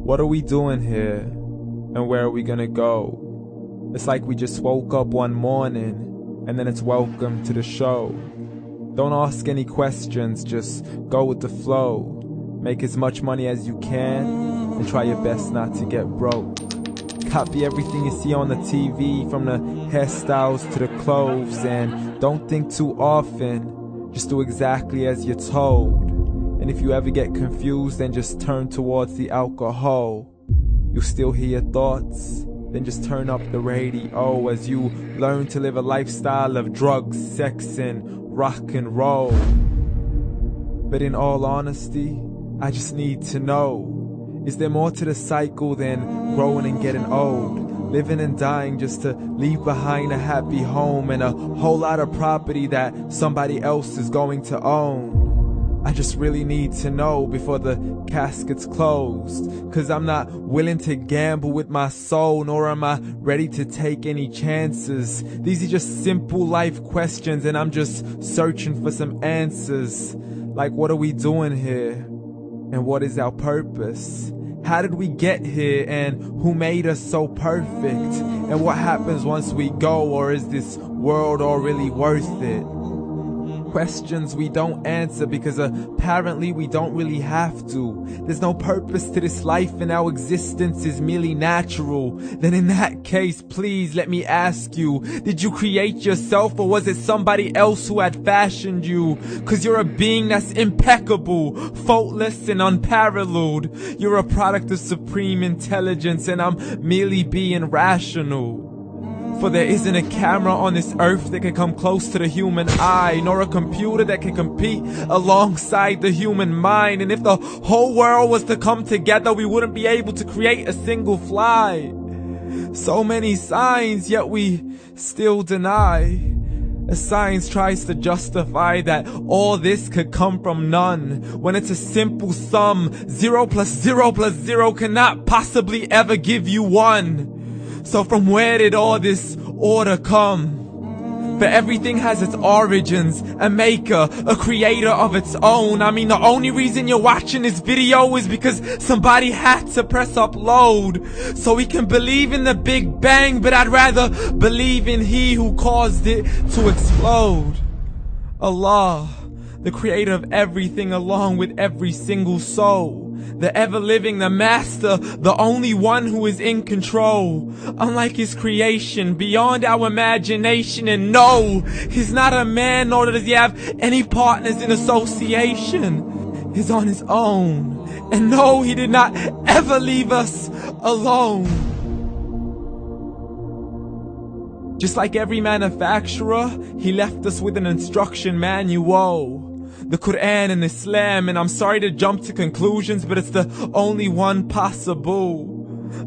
What are we doing here? And where are we gonna go? It's like we just woke up one morning and then it's welcome to the show. Don't ask any questions, just go with the flow. Make as much money as you can and try your best not to get broke. Copy everything you see on the TV, from the hairstyles to the clothes, and don't think too often, just do exactly as you're told. And if you ever get confused, then just turn towards the alcohol. You'll still hear your thoughts, then just turn up the radio as you learn to live a lifestyle of drugs, sex, and rock and roll. But in all honesty, I just need to know, is there more to the cycle than growing and getting old? Living and dying just to leave behind a happy home and a whole lot of property that somebody else is going to own. I just really need to know before the casket's closed, 'cause I'm not willing to gamble with my soul, nor am I ready to take any chances. These are just simple life questions and I'm just searching for some answers. Like, what are we doing here? And what is our purpose? How did we get here, and who made us so perfect? And what happens once we go, or is this world all really worth it? Questions we don't answer because apparently we don't really have to. There's no purpose to this life and our existence is merely natural. Then in that case, please let me ask you, did you create yourself, or was it somebody else who had fashioned you? 'Cause you're a being that's impeccable, faultless and unparalleled. You're a product of supreme intelligence and I'm merely being rational. For there isn't a camera on this earth that can come close to the human eye, nor a computer that can compete alongside the human mind. And if the whole world was to come together, we wouldn't be able to create a single fly. So many signs, yet we still deny. As science tries to justify that all this could come from none, when it's a simple sum. 0 plus 0 plus 0 cannot possibly ever give you 1. So from where did all this order come? For everything has its origins, a maker, a creator of its own. I mean, the only reason you're watching this video is because somebody had to press upload. So we can believe in the Big Bang, but I'd rather believe in He who caused it to explode. Allah, the creator of everything along with every single soul. The ever-living, the master, the only one who is in control. Unlike his creation, beyond our imagination. And no, he's not a man, nor does he have any partners in association. He's on his own. And no, he did not ever leave us alone. Just like every manufacturer, he left us with an instruction manual. The Quran and Islam, and I'm sorry to jump to conclusions, but it's the only one possible.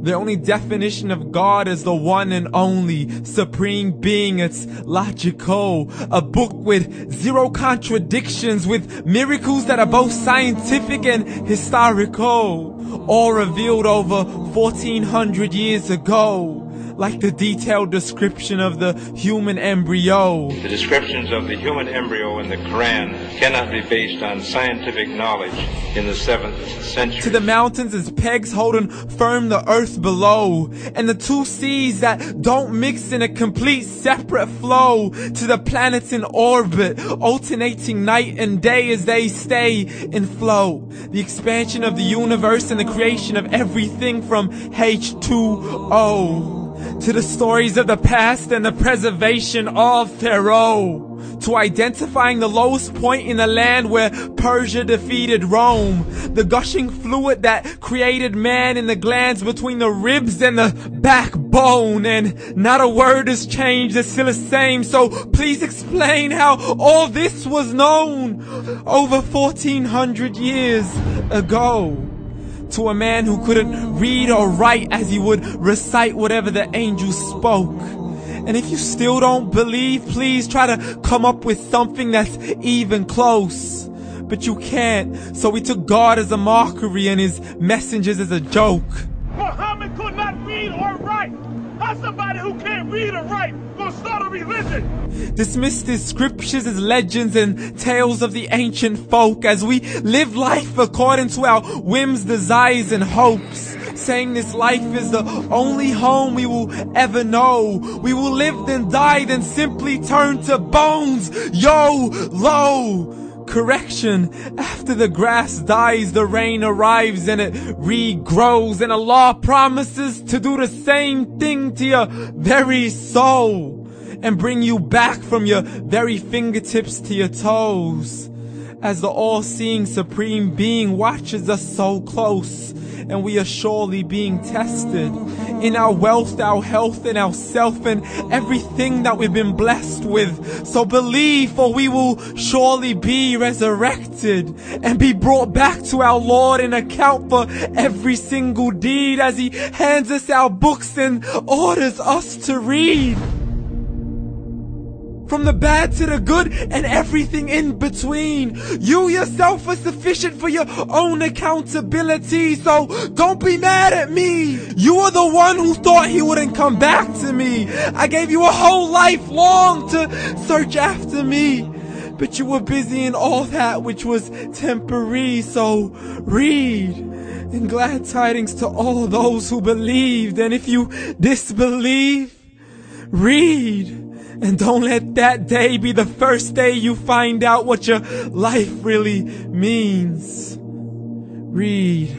The only definition of God is the one and only supreme being. It's logical, a book with 0 contradictions, with miracles that are both scientific and historical, all revealed over 1400 years ago. Like the detailed description of the human embryo. The descriptions of the human embryo in the Quran cannot be based on scientific knowledge in the 7th century. To the mountains as pegs holding firm the earth below, and the 2 seas that don't mix in a complete separate flow. To the planets in orbit, alternating night and day as they stay in flow. The expansion of the universe and the creation of everything from H2O. To the stories of the past and the preservation of Pharaoh. To identifying the lowest point in the land where Persia defeated Rome. The gushing fluid that created man in the glands between the ribs and the backbone. And not a word has changed, it's still the same. So please explain how all this was known over 1400 years ago. To a man who couldn't read or write as he would recite whatever the angels spoke. And if you still don't believe, please try to come up with something that's even close. But you can't, so we took God as a mockery and his messengers as a joke. Muhammad could not read or write. How's somebody who can't read or write gonna start a religion? Dismissed his scriptures as legends and tales of the ancient folk as we live life according to our whims, desires, and hopes. saying this life is the only home we will ever know. We will live then die, then simply turn to bones. YOLO! Correction, after the grass dies, the rain arrives and it regrows, and Allah promises to do the same thing to your very soul and bring you back from your very fingertips to your toes, as the all-seeing supreme being watches us so close, and we are surely being tested in our wealth, our health, and our self, and everything that we've been blessed with. So believe, for we will surely be resurrected and be brought back to our Lord and account for every single deed, as He hands us our books and orders us to read. From the bad to the good and everything in between. You yourself are sufficient for your own accountability, so don't be mad at me. You are the one who thought He wouldn't come back to me. I gave you a whole life long to search after me, but you were busy in all that which was temporary. So read, and glad tidings to all those who believed. And if you disbelieve, read. And don't let that day be the first day you find out what your life really means. Read.